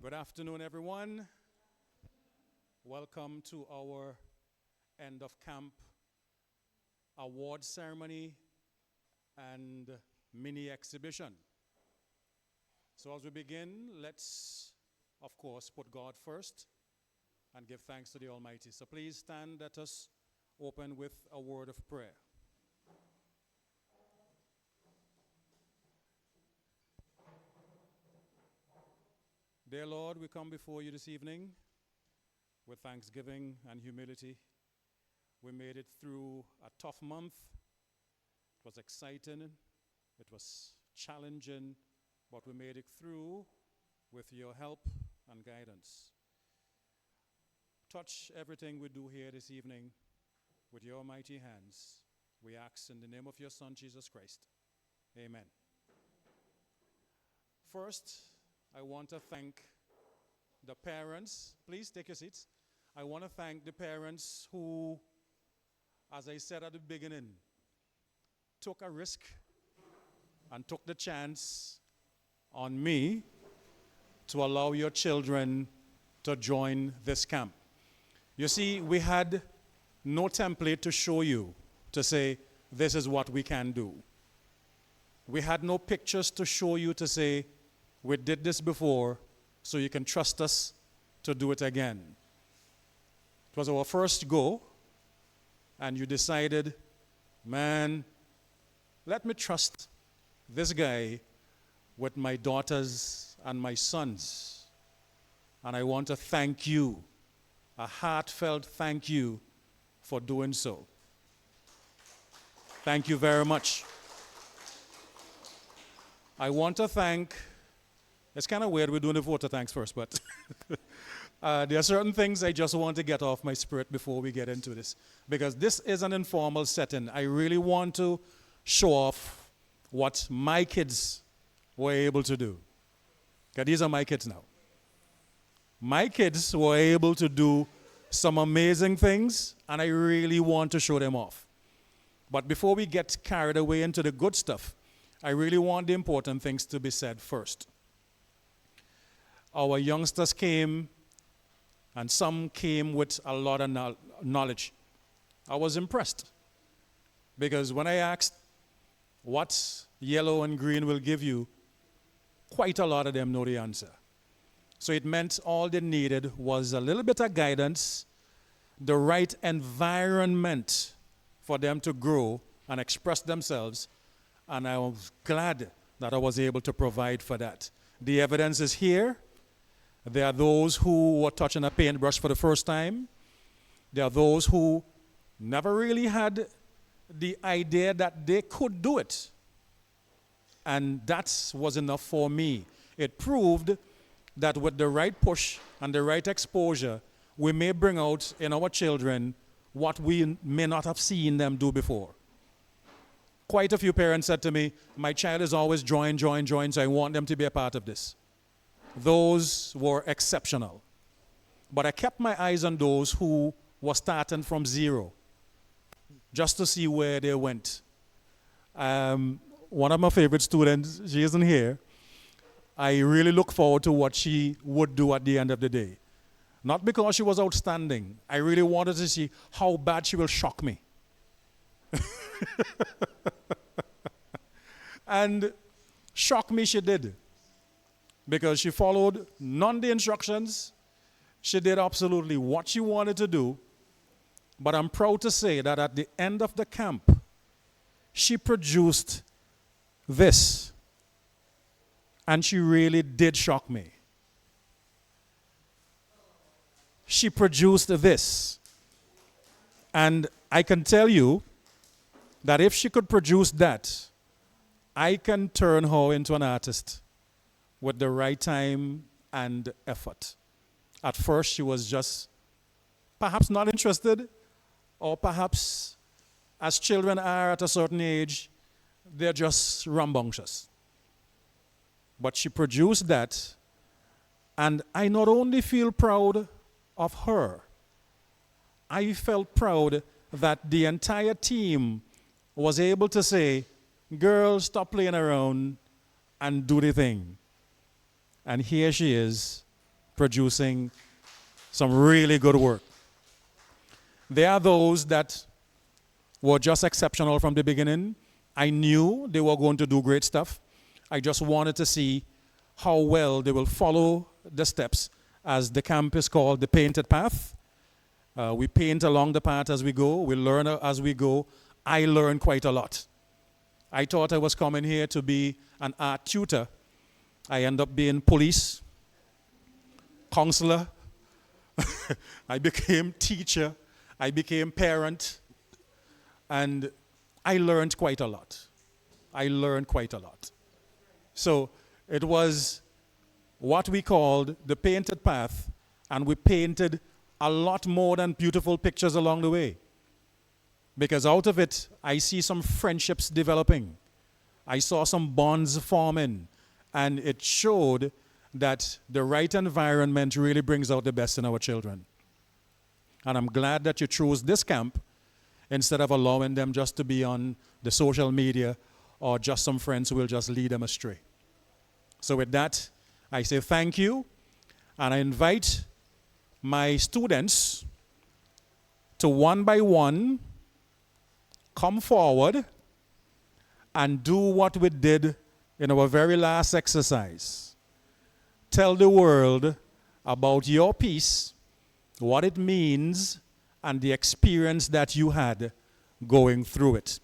Good afternoon, everyone. Welcome to our end of camp award ceremony and mini exhibition. So as we begin, let's, of course, put God first and give thanks to the Almighty. So please stand, let us open with a word of prayer. Dear Lord, we come before you this evening with thanksgiving and humility. We made it through a tough month. It was exciting, it was challenging, but we made it through with your help and guidance. Touch everything we do here this evening with your mighty hands. We ask in the name of your Son, Jesus Christ. Amen. First, I want to thank the parents. Please take your seats. I want to thank the parents who, as I said at the beginning, took a risk and took the chance on me to allow your children to join this camp. You see, we had no template to show you to say, this is what we can do. We had no pictures to show you to say, we did this before, so you can trust us to do it again. It was our first go, and you decided, man, let me trust this guy with my daughters and my sons. And I want to thank you, a heartfelt thank you for doing so. Thank you very much. I want to thank. It's kind of weird we're doing the vote of thanks first, but there are certain things I just want to get off my spirit before we get into this. Because this is an informal setting. I really want to show off what my kids were able to do. Okay, these are my kids now. My kids were able to do some amazing things, and I really want to show them off. But before we get carried away into the good stuff, I really want the important things to be said first. Our youngsters came, and some came with a lot of knowledge. I was impressed, because when I asked what yellow and green will give you, quite a lot of them know the answer. So it meant all they needed was a little bit of guidance, the right environment for them to grow and express themselves, and I was glad that I was able to provide for that. The evidence is here. There are those who were touching a paintbrush for the first time. There are those who never really had the idea that they could do it. And that was enough for me. It proved that with the right push and the right exposure, we may bring out in our children what we may not have seen them do before. Quite a few parents said to me, my child is always drawing, so I want them to be a part of this. Those were exceptional. But I kept my eyes on those who were starting from zero, just to see where they went. One of my favorite students, she isn't here. I really look forward to what she would do at the end of the day. Not because she was outstanding. I really wanted to see how bad she will shock me. And shock me she did. Because she followed none of the instructions. She did absolutely what she wanted to do. But I'm proud to say that at the end of the camp, she produced this. And she really did shock me. She produced this. And I can tell you that if she could produce that, I can turn her into an artist with the right time and effort. At first, she was just perhaps not interested, or perhaps, as children are at a certain age, they're just rambunctious. But she produced that, and I not only feel proud of her, I felt proud that the entire team was able to say, girl, stop playing around and do the thing. And here she is producing some really good work. There are those that were just exceptional from the beginning. I knew they were going to do great stuff. I just wanted to see how well they will follow the steps, as the camp is called the Painted Path. We paint along the path as we go. We learn as we go. I learned quite a lot. I thought I was coming here to be an art tutor. I end up being police, counselor. I became teacher. I became parent. And I learned quite a lot. I learned quite a lot. So it was what we called the Painted Path, and we painted a lot more than beautiful pictures along the way. Because out of it, I see some friendships developing. I saw some bonds forming, and it showed that the right environment really brings out the best in our children. And I'm glad that you chose this camp instead of allowing them just to be on the social media or just some friends who will just lead them astray. So with that, I say thank you, and I invite my students to one by one come forward and do what we did in our very last exercise. Tell the world about your piece, what it means, and the experience that you had going through it.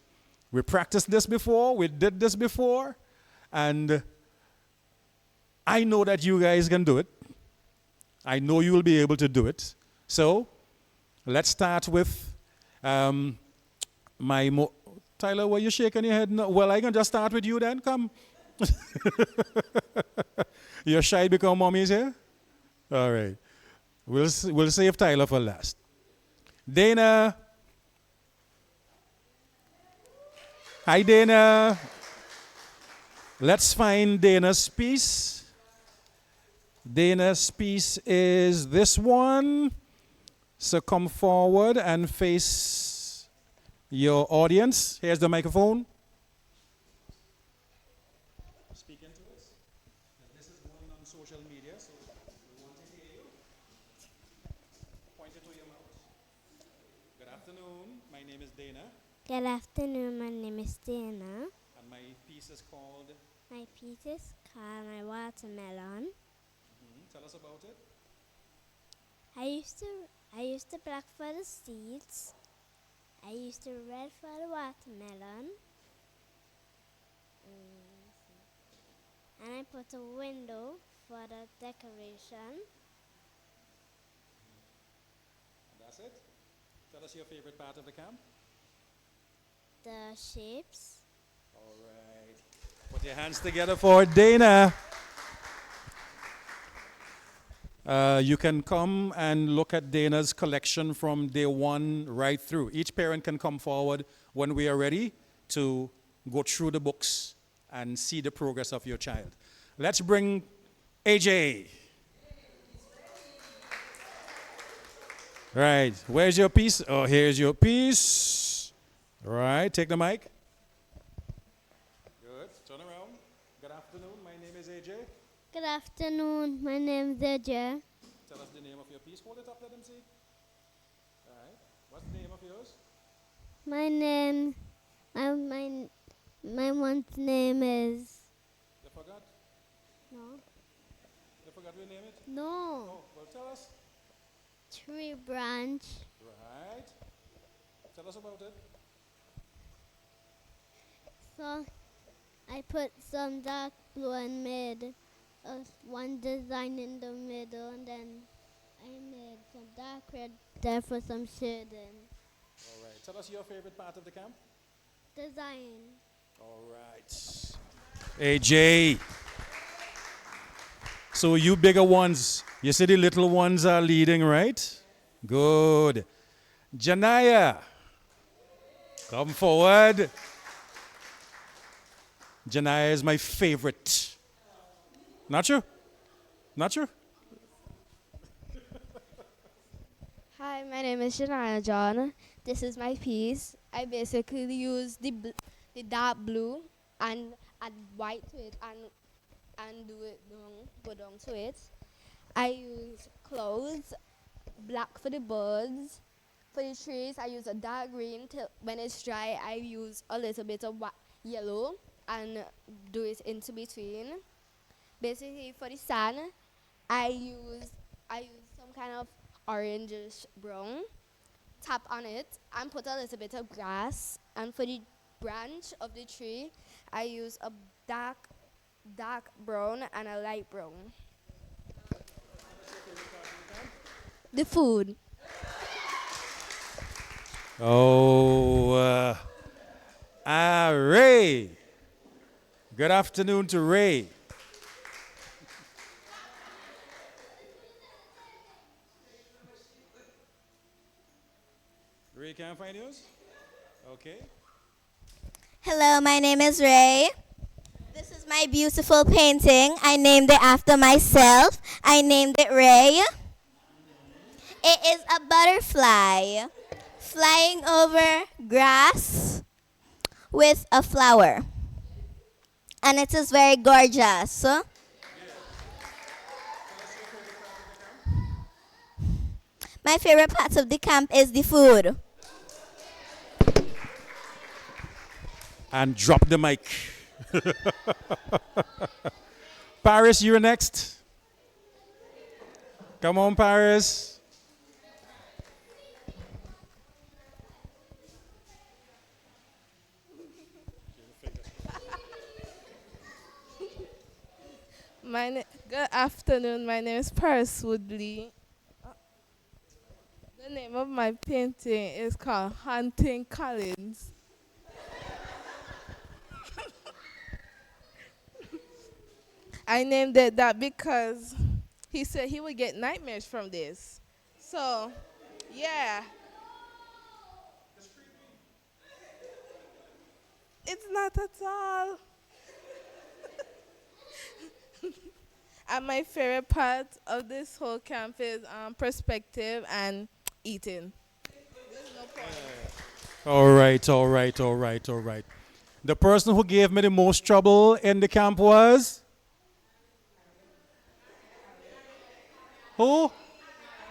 We practiced this before, we did this before, and I know that you guys can do it. I know you will be able to do it. So let's start with Tyler, were you shaking your head? No. Well, I can just start with you then. Come. You're shy because mommy's here? All right. We'll save Tyler for last. Dana. Hi, Dana. Let's find Dana's piece. Dana's piece is this one. So come forward and face your audience. Here's the microphone. Speak into us. This is going on social media, so we want to hear you. Point it to your mouth. Good afternoon. My name is Dana. Good afternoon, my name is Dana. And my piece is called? My piece is called My Watermelon. Tell us about it. I used to black for the seeds. I used to red for the watermelon. And I put a window for the decoration. And that's it? Tell us your favorite part of the camp. The shapes. All right. Put your hands together for Dana. You can come and look at Dana's collection from day one right through. Each parent can come forward when we are ready to go through the books and see the progress of your child. Let's bring AJ. Right, where's your piece? Oh, here's your piece. All right, take the mic. Good, turn around. Good afternoon, my name is AJ. Good afternoon, my name is AJ. Tell us the name of your piece. Hold it up, let them see. All right, what's the name of yours? My one's name is... You forgot? No. You forgot we name it? No. Oh, well, tell us. Tree branch. Right. Tell us about it. So I put some dark blue and made one design in the middle, and then I made some dark red there for some shading. All right. Tell us your favorite part of the camp. Design. All right. AJ. So you bigger ones, you see the little ones are leading, right? Good. Janaya, come forward. Janaya is my favorite. Not you? Not you? Hi, my name is Shania John. This is my piece. I basically use the dark blue and add white to it and do it down, go down to it. I use clothes, black for the birds. For the trees, I use a dark green till when it's dry. I use a little bit of yellow and do it into between. Basically, for the sand, I use I use some kind of orangish brown. Tap on it and put a little bit of grass. And for the branch of the tree, I use a dark brown and a light brown. The food. Oh, Ray. Good afternoon to Ray. Ray, can I find yours? Okay. Hello, my name is Ray. This is my beautiful painting. I named it after myself. I named it Ray. It is a butterfly flying over grass with a flower. And it is very gorgeous. My favorite part of the camp is the food. And drop the mic. Paris, you're next. Come on, Paris. Good afternoon. My name is Paris Woodley. The name of my painting is called Hunting Collins. I named it that because he said he would get nightmares from this. So, yeah. It's not at all. And my favorite part of this whole camp is perspective and eating. There's no point. All right, all right, all right, all right. The person who gave me the most trouble in the camp was? Who?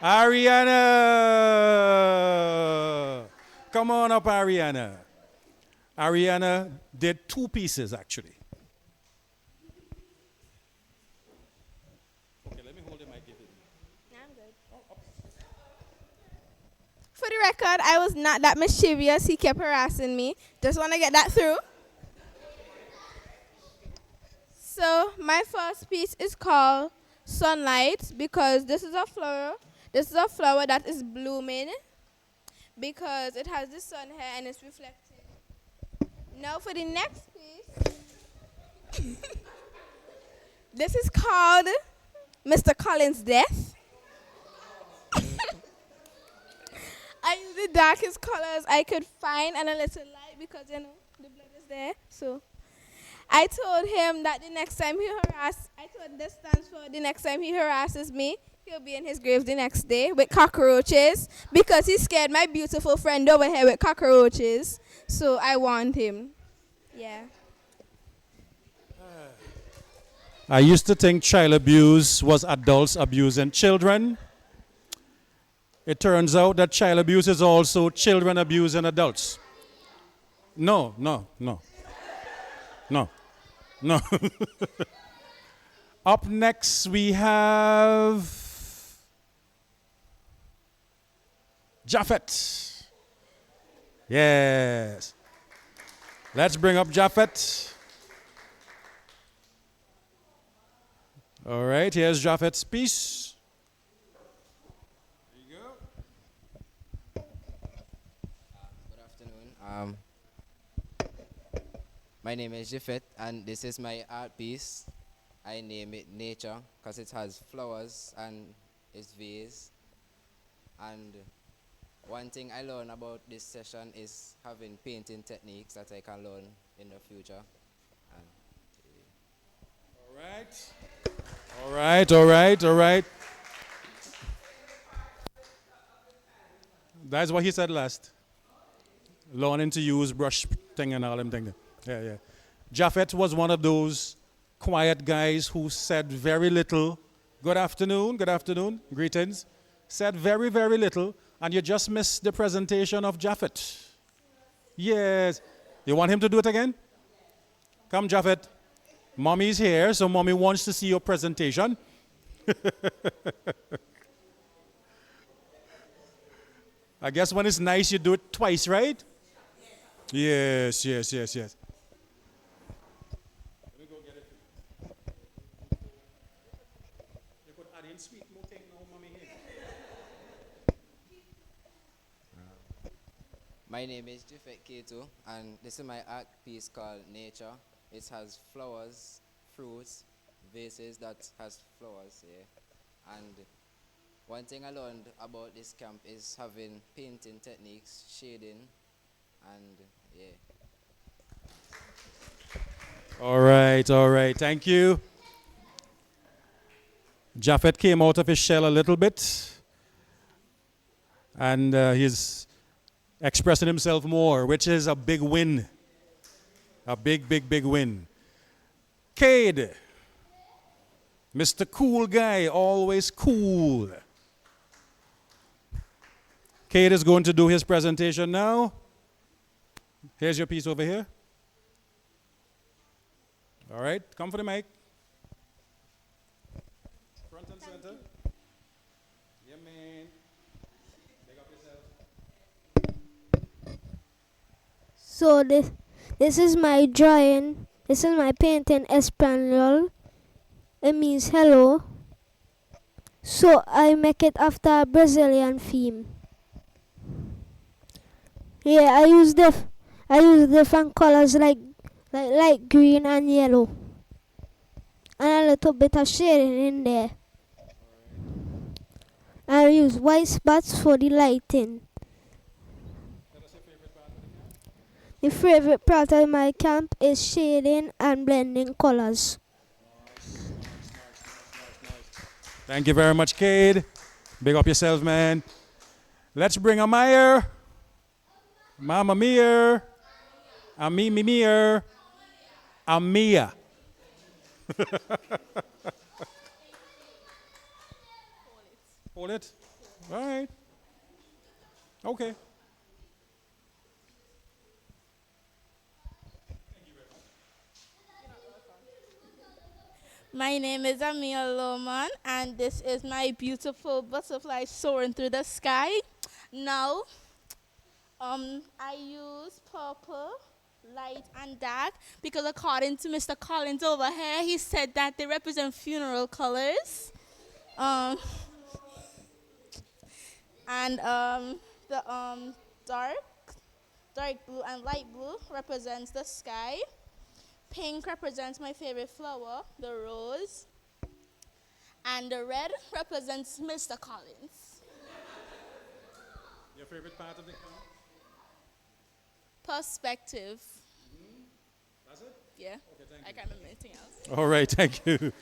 Ariana. Come on up, Ariana. Ariana did 2 pieces, actually. Okay, let me hold it. For the record, I was not that mischievous. He kept harassing me. Just want to get that through. So my first piece is called Sunlight because this is a flower. This is a flower that is blooming because it has the sun here and it's reflecting. Now for the next piece, this is called Mr. Collins' Death. I use the darkest colors I could find and a little light because, the blood is there. So I told him that the next time I told this stands for the next time he harasses me, he'll be in his grave the next day with cockroaches because he scared my beautiful friend over here with cockroaches. So I warned him. Yeah. I used to think child abuse was adults abusing children. It turns out that child abuse is also children abusing adults. No. Up next we have Japhet. Yes. Let's bring up Japhet. All right, here's Japhet's piece. Good afternoon. My name is Jafet, and this is my art piece. I name it Nature because it has flowers and it's vase. And one thing I learned about this session is having painting techniques that I can learn in the future. All right. That's what he said last. Learning to use brush thing and all them things. Yeah. Japhet was one of those quiet guys who said very little Good afternoon, good afternoon. Greetings. Said very, very little, and you just missed the presentation of Japhet. Yes. You want him to do it again? Come, Japhet. Mommy's here, so mommy wants to see your presentation. I guess when it's nice, you do it twice, right? Yes, yes, yes, yes. Let me go get it. You could add in sweet more thing now, mommy here. My name is Jafet Keto, and this is my art piece called Nature. It has flowers, fruits, vases that has flowers, yeah. And one thing I learned about this camp is having painting techniques, shading, and yeah. All right. Thank you. Japhet came out of his shell a little bit, and he's expressing himself more, which is a big win. A big, big, big win. Cade, Mr. Cool Guy, always cool. Cade is going to do his presentation now. Here's your piece over here. All right, come for the mic. Front and center. Yeah, man. Big up yourself. So this is my drawing. This is my painting Espanol. It means hello. So I make it after a Brazilian theme. Yeah, I use different colors like light green and yellow. And a little bit of shading in there. I use white spots for the lighting. The favorite part of my camp is shading and blending colors. Thank you very much, Cade. Big up yourself, man. Let's bring a Meyer. Mama Mia. Amimi Mia. Amia. Hold it. All right. Okay. My name is Amia Lohman, and this is my beautiful butterfly soaring through the sky. Now, I use purple, light, and dark because according to Mr. Collins over here, he said that they represent funeral colors. The dark blue and light blue represents the sky. Pink represents my favorite flower, the rose. And the red represents Mr. Collins. Your favorite part of the camp? Perspective. That's it? Yeah. Okay, thank I you. can't remember anything else. All right, thank you.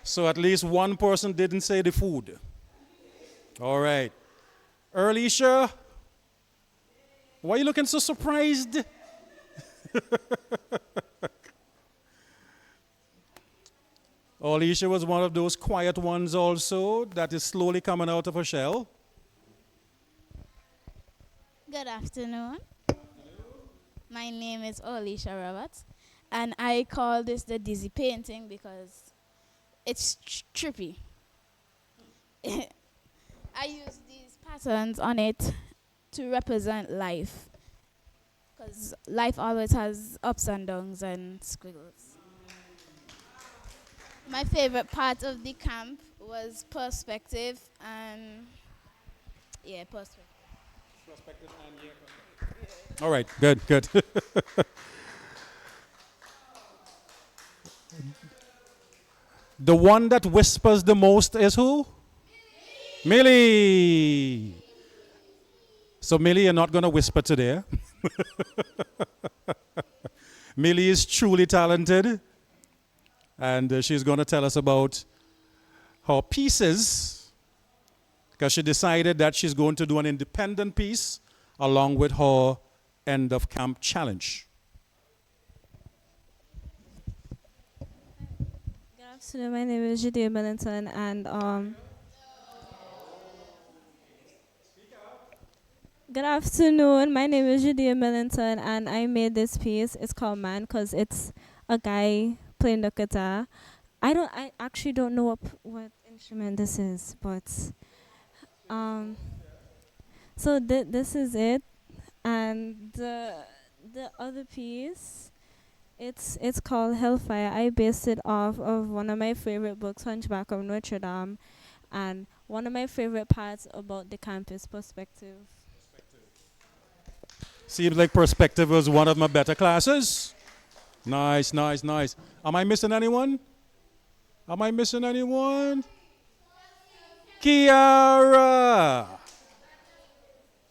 So at least one person didn't say the food. All right. Earlisha, why are you looking so surprised? Alicia was one of those quiet ones also that is slowly coming out of her shell. Good afternoon. My name is Alicia Roberts, and I call this the dizzy painting because it's trippy. I use these patterns on it to represent life, because life always has ups and downs and squiggles. My favorite part of the camp was perspective and perspective. All right, good. The one that whispers the most is who? Millie. So Millie, you're not going to whisper today. Millie is truly talented, and she's going to tell us about her pieces, because she decided that she's going to do an independent piece along with her end of camp challenge. Good afternoon. My name is Judea Millington, and good afternoon. My name is Judea Millington, and I made this piece. It's called Man, because it's a guy playing the guitar. I actually don't know what instrument this is, but um, so this is it, and the other piece. It's called Hellfire. I based it off of one of my favorite books, Hunchback of Notre Dame, and one of my favorite parts about the campus perspective. Seems like perspective was one of my better classes. Nice, nice, nice. Am I missing anyone? Am I missing anyone? Kiara.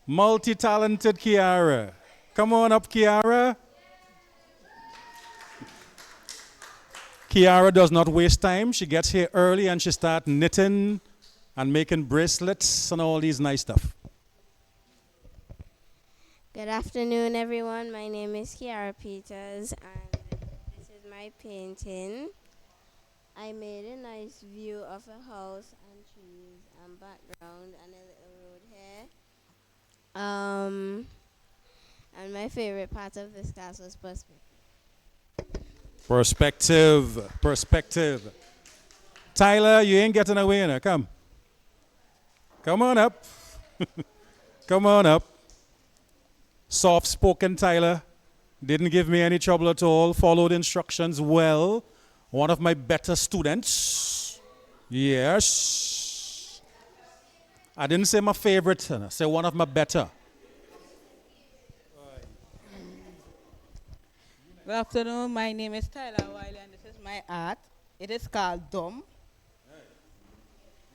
Multi-talented Kiara. Come on up, Kiara. Kiara does not waste time. She gets here early and she starts knitting and making bracelets and all these nice stuff. Good afternoon, everyone. My name is Kiara Peters, and this is my painting. I made a nice view of a house and trees and background and a little road here. And my favorite part of this class was perspective. Perspective, perspective. Tyler, you ain't getting away now. Come. Come on up. Come on up. Soft spoken Tyler. Didn't give me any trouble at all. Followed instructions well. One of my better students. Yes. I didn't say my favorite. I said one of my better. Good afternoon. My name is Tyler Wiley, and this is my art. It is called Dumb.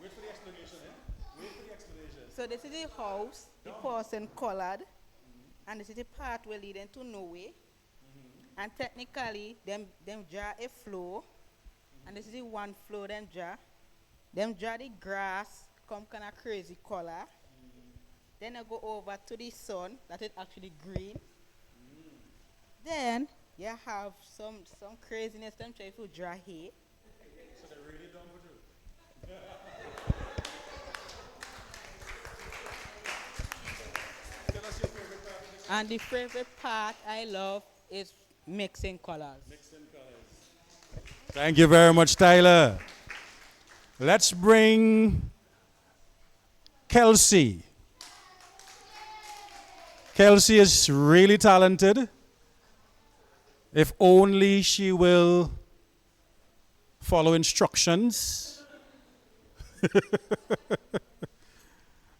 Wait for the explanation, eh? Wait for the explanation. So this is the house, the person colored, and this is the pathway leading to nowhere. And technically, them draw a flow, and this is the one flow them draw. Them draw the grass, come kind of crazy color. Then I go over to the sun, that is actually green. Then you have some craziness, them try to draw here. So they're really dumb for you. Tell us your favorite part of the And the favorite part I love is mixing colors. mixing colors. Thank you very much, Tyler. Let's bring Kelsey. Kelsey is really talented. If only she will follow instructions.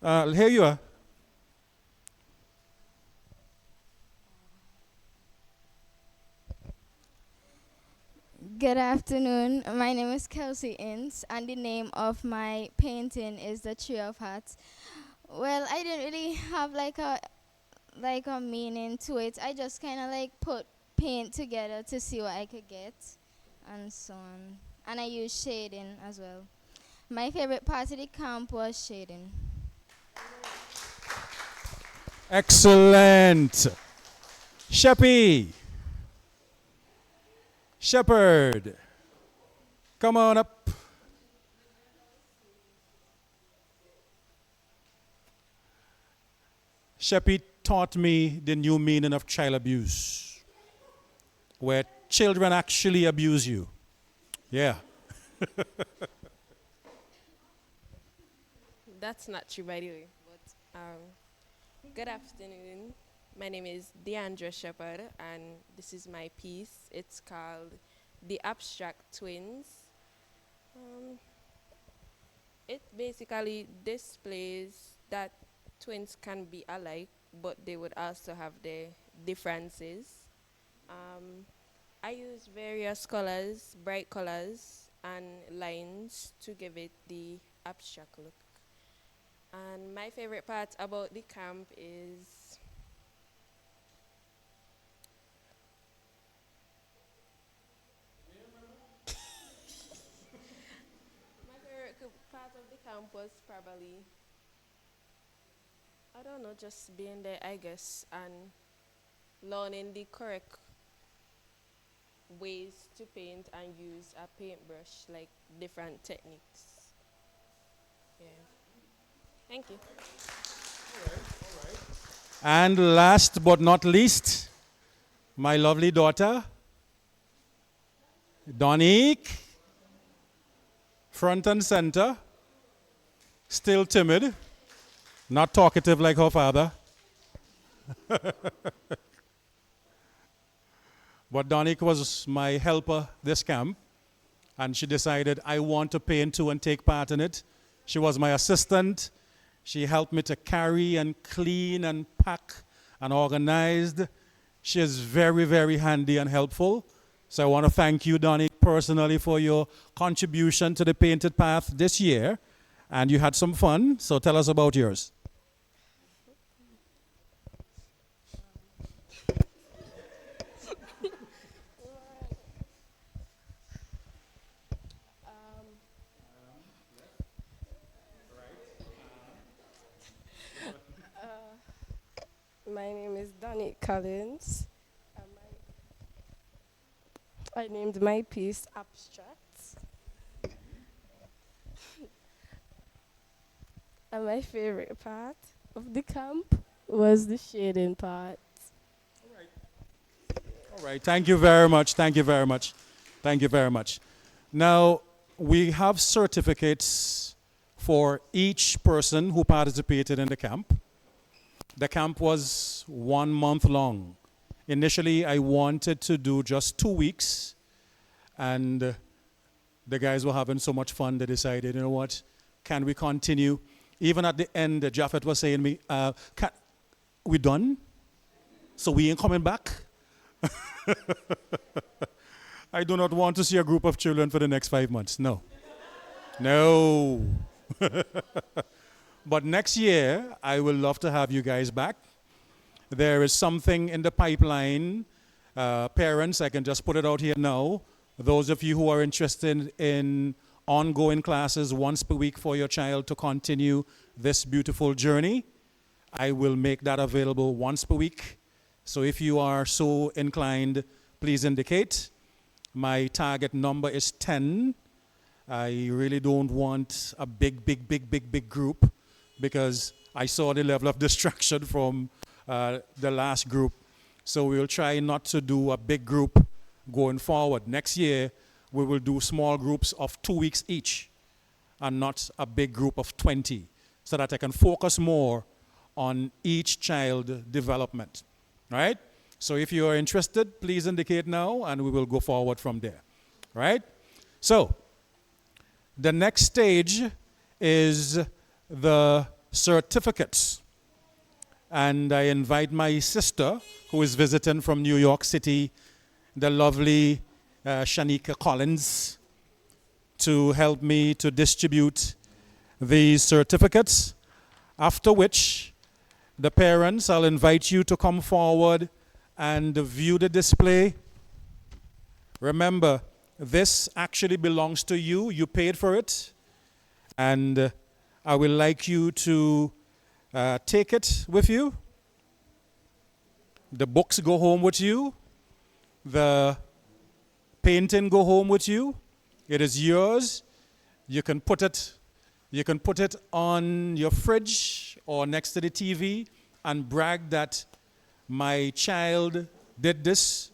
Here you are. Good afternoon. My name is Kelsey Ince, and the name of my painting is the Tree of Hearts. Well, I didn't really have like a meaning to it. I just kind of like put paint together to see what I could get, and so on. And I used shading as well. My favorite part of the camp was shading. Excellent. Sheppy. Shepherd. Come on up. Sheppy taught me the new meaning of child abuse, where children actually abuse you. Yeah. That's not true, by the way. But good afternoon. My name is Deandra Shepherd, and this is my piece. It's called The Abstract Twins. It basically displays that twins can be alike, but they would also have their differences. I use various colors, bright colors, and lines to give it the abstract look. And my favorite part about the camp is my favorite part of the camp was probably, I don't know, just being there, I guess, and learning the correct ways to paint and use a paintbrush, like different techniques. Yeah. Thank you. And last but not least, my lovely daughter, Donique, front and center, still timid, not talkative like her father. But Donique was my helper this camp, and she decided I want to paint too and take part in it. She was my assistant. She helped me to carry and clean and pack and organized. She is very, very handy and helpful. So I want to thank you, Donnie, personally for your contribution to the Painted Path this year. And you had some fun, so tell us about yours. My name is Donnie Collins. I named my piece Abstract. And my favorite part of the camp was the shading part. All right, thank you very much. Thank you very much. Thank you very much. Now, we have certificates for each person who participated in the camp. The camp was 1 month long. Initially, I wanted to do just 2 weeks, and the guys were having so much fun, they decided, you know what, can we continue? Even at the end, Japheth was saying to me, we done? So we ain't coming back? I do not want to see a group of children for the next 5 months. No. No. But next year, I will love to have you guys back. There is something in the pipeline. Parents, I can just put it out here now. Those of you who are interested in ongoing classes once per week for your child to continue this beautiful journey, I will make that available once per week. So if you are so inclined, please indicate. My target number is 10. I really don't want a big group because I saw the level of distraction from the last group. So we'll try not to do a big group going forward. Next year, we will do small groups of 2 weeks each and not a big group of 20 so that I can focus more on each child development, right? So if you are interested, please indicate now and we will go forward from there, right? So the next stage is the certificates. And I invite my sister, who is visiting from New York City, the lovely Shanika Collins, to help me to distribute these certificates. After which, the parents, I'll invite you to come forward and view the display. Remember, this actually belongs to you. You paid for it. And I would like you to take it with you. The books go home with you. The painting go home with you. It is yours. You can put it on your fridge or next to the TV and brag that my child did this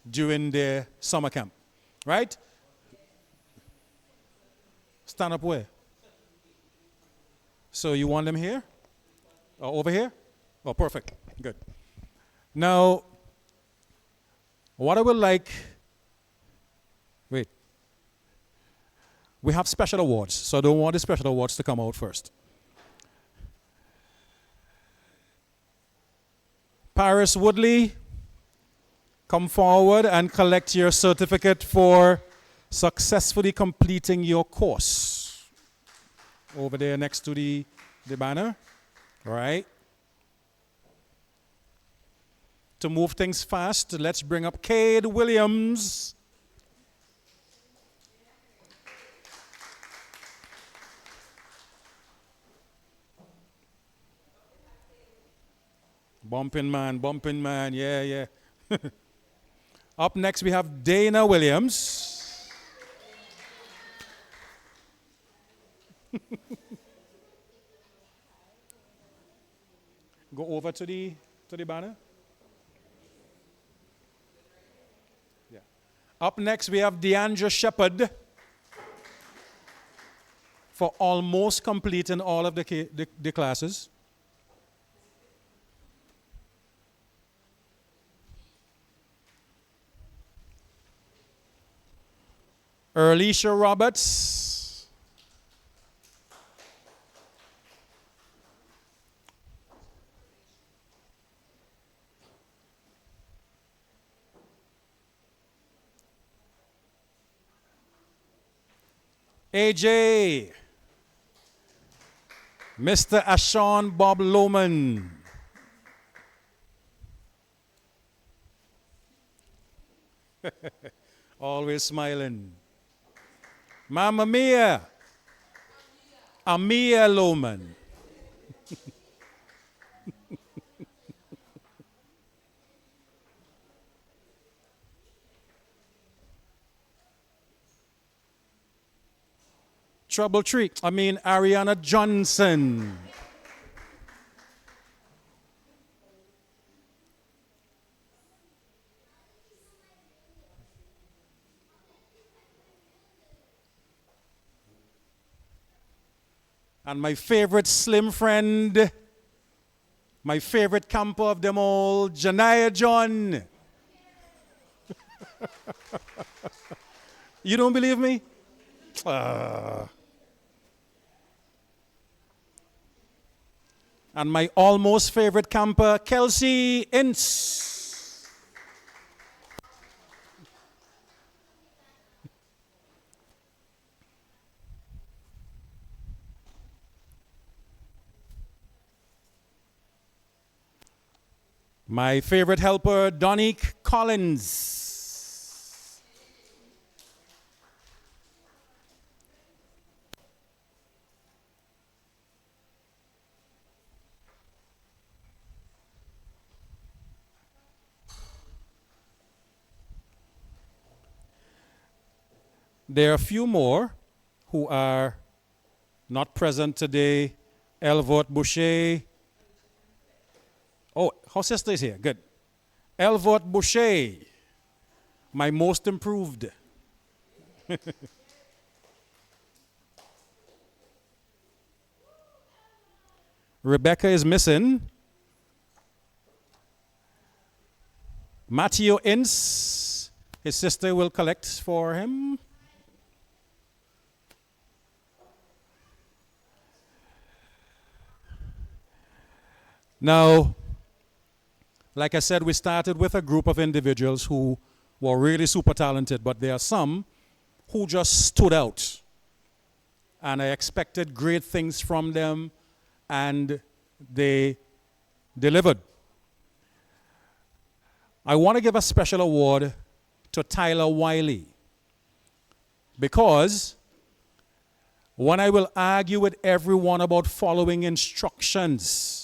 during their summer camp. Right? Stand up where? So you want them here? Or over here? Oh, perfect. Good. Now, what I would like, wait. We have special awards, so I don't want the special awards to come out first. Paris Woodley, come forward and collect your certificate for successfully completing your course. Over there next to the banner. All right. To move things fast, let's bring up Cade Williams. Bumping man, yeah. Up next, we have Dana Williams. Go over to the banner. Yeah. Up next, we have Deandra Shepard for almost completing all of the classes. Erlisha Roberts. AJ. Mr. Ashawn Bob Lohman. Always smiling. Mamma Mia. Amia Lohman. Ariana Johnson. And my favorite slim friend, my favorite camper of them all, Janaya John. You don't believe me? And my almost favorite camper, Kelsey Ince. My favorite helper, Donique Collins. There are a few more who are not present today. Elvort Boucher. Oh, her sister is here. Good. Elvort Boucher, my most improved. Rebecca is missing. Matthew Ince, his sister will collect for him. Now, like I said, we started with a group of individuals who were really super talented, but there are some who just stood out. And I expected great things from them, and they delivered. I want to give a special award to Tyler Wiley, because when I will argue with everyone about following instructions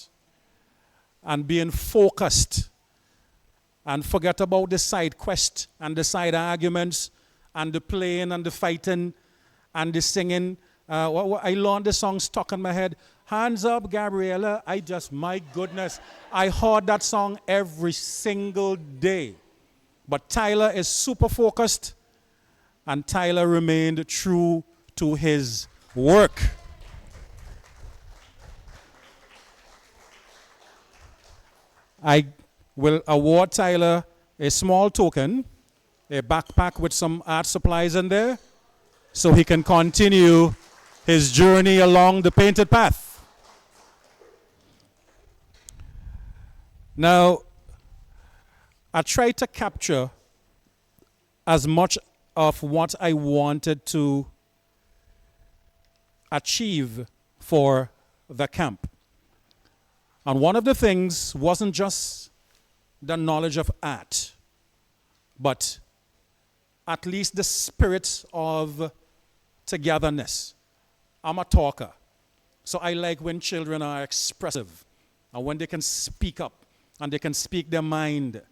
and being focused and forget about the side quest and the side arguments and the playing and the fighting and the singing. I learned the song stuck in my head. Hands up, Gabriella. My goodness, I heard that song every single day. But Tyler is super focused, and Tyler remained true to his work. I will award Tyler a small token, a backpack with some art supplies in there, so he can continue his journey along the painted path. Now, I tried to capture as much of what I wanted to achieve for the camp. And one of the things wasn't just the knowledge of art, but at least the spirit of togetherness. I'm a talker, so I like when children are expressive and when they can speak up and they can speak their mind.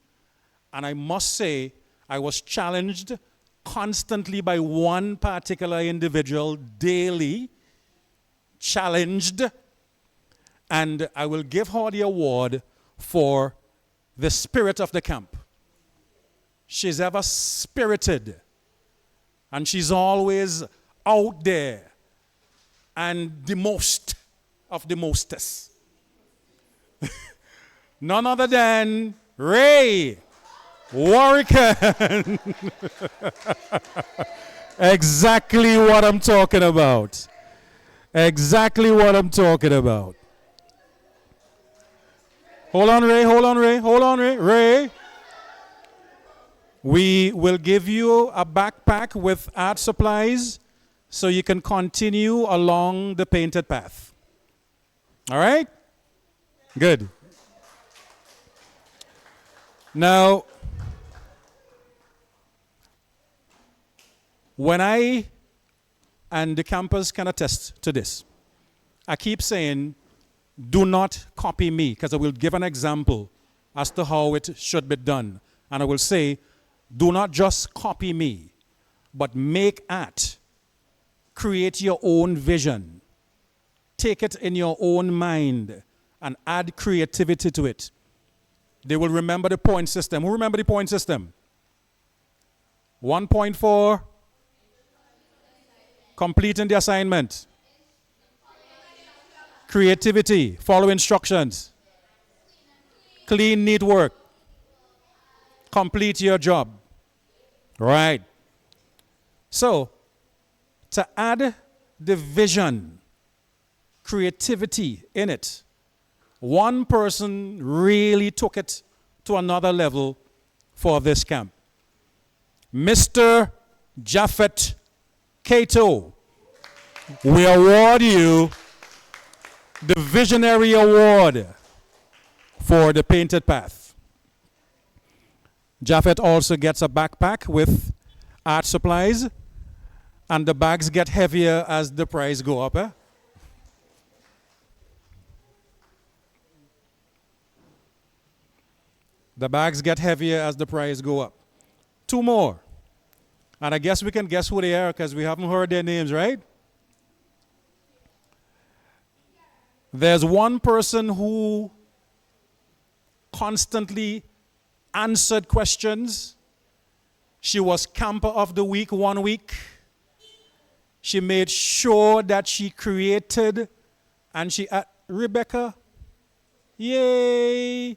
And I must say, I was challenged constantly by one particular individual daily, challenged, and I will give her the award for the spirit of the camp. She's ever spirited, and she's always out there, and the most of the mostest. None other than Ray Warrican. Exactly what I'm talking about. Exactly what I'm talking about. Hold on, Ray. Hold on, Ray. Hold on, Ray. Ray. We will give you a backpack with art supplies so you can continue along the painted path. All right? Good. Now, when I, and the campers can attest to this, I keep saying, do not copy me, because I will give an example as to how it should be done. And I will say, do not just copy me, but make art. Create your own vision. Take it in your own mind and add creativity to it. They will remember the point system. Who remember the point system? 1.4, completing the assignment. Creativity, follow instructions. Clean, neat work. Complete your job. Right. So, to add the vision, creativity in it, one person really took it to another level for this camp. Mr. Japhet Cato, we award you the Visionary Award for the Painted Path. Japhet also gets a backpack with art supplies, and the bags get heavier as the price go up. The bags get heavier as the price go up. 2 more. And I guess we can guess who they are because we haven't heard their names, right? There's one person who constantly answered questions. She was camper of the week 1 week. She made sure that she created, and she, Rebecca, yay.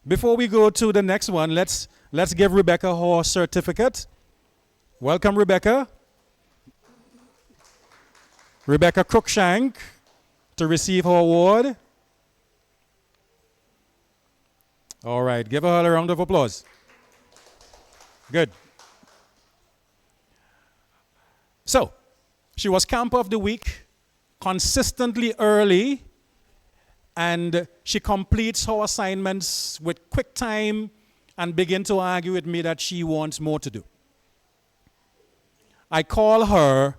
Before we go to the next one, let's give Rebecca her certificate. Welcome, Rebecca. Rebecca Cruikshank to receive her award. All right, give her a round of applause. Good. So, she was camper of the week, consistently early, and she completes her assignments with quick time and begin to argue with me that she wants more to do. I call her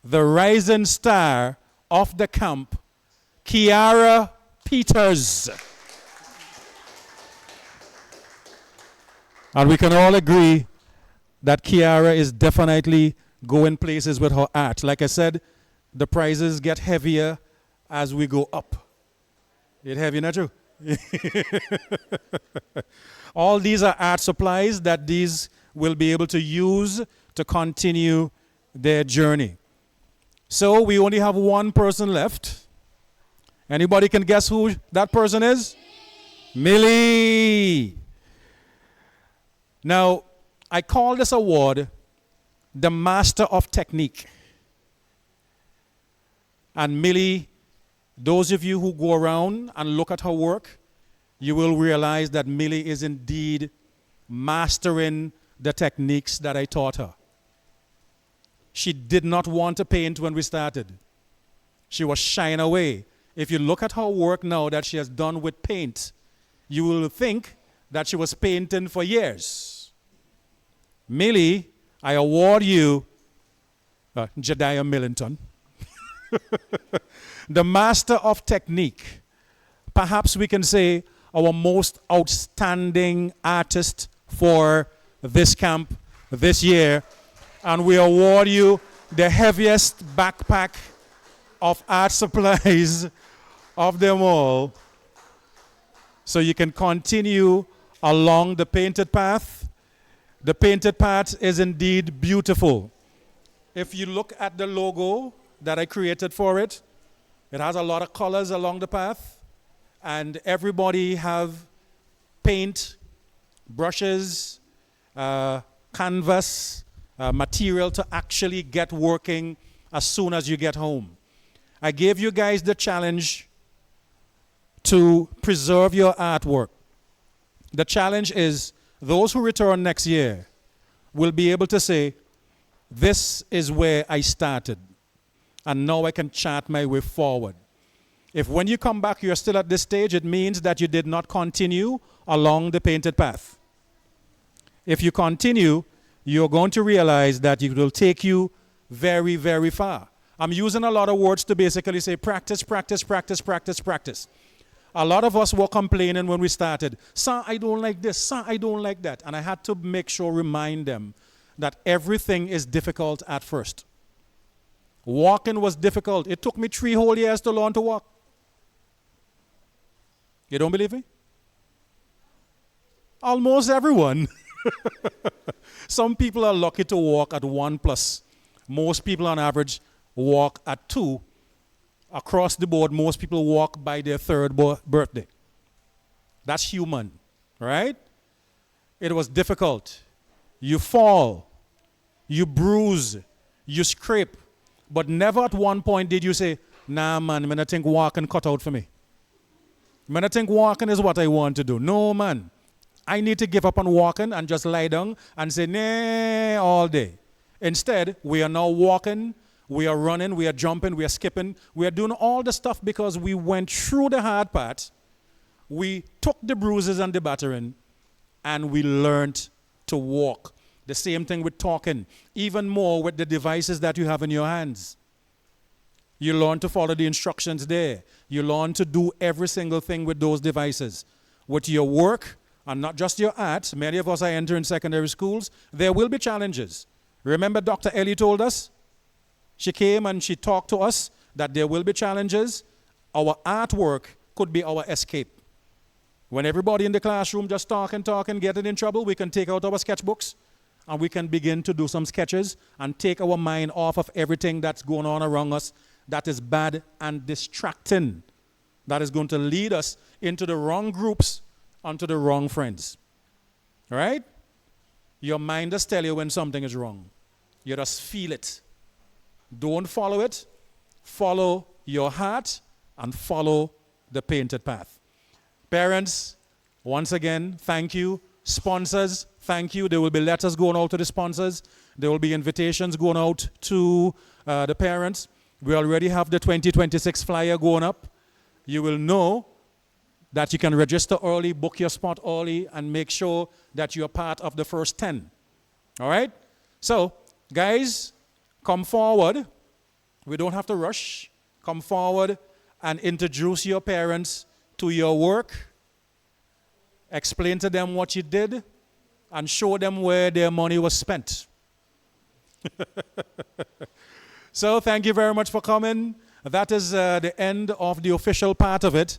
the rising star of the camp, Kiara Peters. And we can all agree that Kiara is definitely going places with her art. Like I said, the prizes get heavier as we go up. It's heavy, not true? All these are art supplies that these will be able to use to continue their journey. So we only have one person left. Anybody can guess who that person is? Millie. Now, I call this award the Master of Technique. And Millie, those of you who go around and look at her work, you will realize that Millie is indeed mastering the techniques that I taught her. She did not want to paint when we started. She was shying away. If you look at her work now that she has done with paint, you will think that she was painting for years. Millie, I award you, Jediah Millington, the Master of Technique. Perhaps we can say our most outstanding artist for this camp this year. And we award you the heaviest backpack of art supplies of them all. So you can continue along the painted path. The painted path is indeed beautiful. If you look at the logo that I created for it, it has a lot of colors along the path, and everybody have paint, brushes, canvas, material to actually get working as soon as you get home. I gave you guys the challenge to preserve your artwork. The challenge is those who return next year will be able to say, this is where I started, and now I can chart my way forward. If when you come back you're still at this stage, it means that you did not continue along the painted path. If you continue, you're going to realize that it will take you very, very far. I'm using a lot of words to basically say practice, practice, practice, practice, practice. A lot of us were complaining when we started, sir, I don't like this, sir, I don't like that. And I had to make sure, remind them that everything is difficult at first. Walking was difficult. It took me 3 whole years to learn to walk. You don't believe me? Almost everyone. Some people are lucky to walk at 1+. Most people on average walk at 2. Across the board, most people walk by their 3rd birthday. That's human, right? It was difficult. You fall, you bruise, you scrape, but never at one point did you say, nah man, I think walking cut out for me. I think walking is what I want to do. No man, I need to give up on walking and just lie down and say, nah, all day. Instead, we are now walking, we are running, we are jumping, we are skipping, we are doing all the stuff because we went through the hard part, we took the bruises and the battering, and we learned to walk. The same thing with talking, even more with the devices that you have in your hands. You learn to follow the instructions there. You learn to do every single thing with those devices. With your work, and not just your art, many of us are entering secondary schools, there will be challenges. Remember Dr. Ellie told us? She came and she talked to us that there will be challenges. Our artwork could be our escape. When everybody in the classroom just talking, getting in trouble, we can take out our sketchbooks and we can begin to do some sketches and take our mind off of everything that's going on around us that is bad and distracting, that is going to lead us into the wrong groups, onto the wrong friends. All right? Your mind does tell you when something is wrong. You just feel it. Don't follow it. Follow your heart and follow the painted path. Parents, once again, thank you. Sponsors, thank you. There will be letters going out to the sponsors. There will be invitations going out to the parents. We already have the 2026 flyer going up. You will know that you can register early, book your spot early, and make sure that you're part of the first 10. All right? So, guys, come forward. We don't have to rush. Come forward and introduce your parents to your work. Explain to them what you did and show them where their money was spent. So thank you very much for coming. That is the end of the official part of it.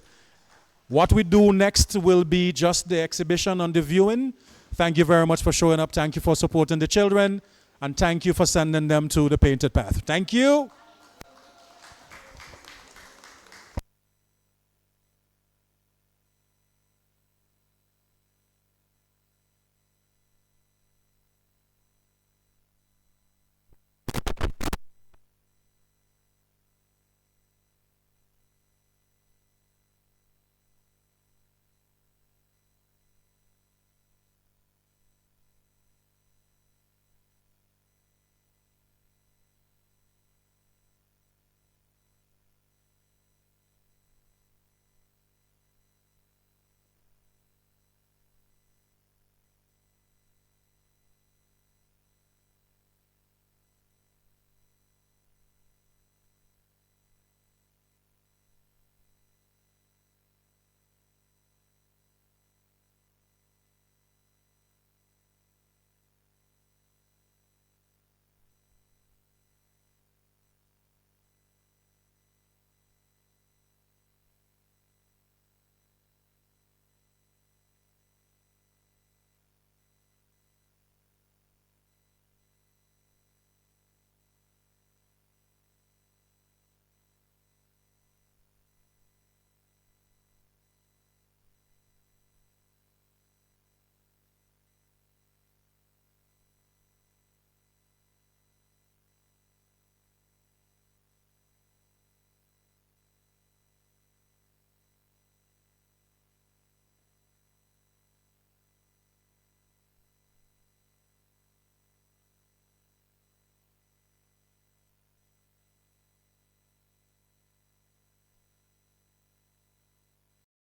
What we do next will be just the exhibition on the viewing. Thank you very much for showing up. Thank you for supporting the children. And thank you for sending them to the painted path. Thank you.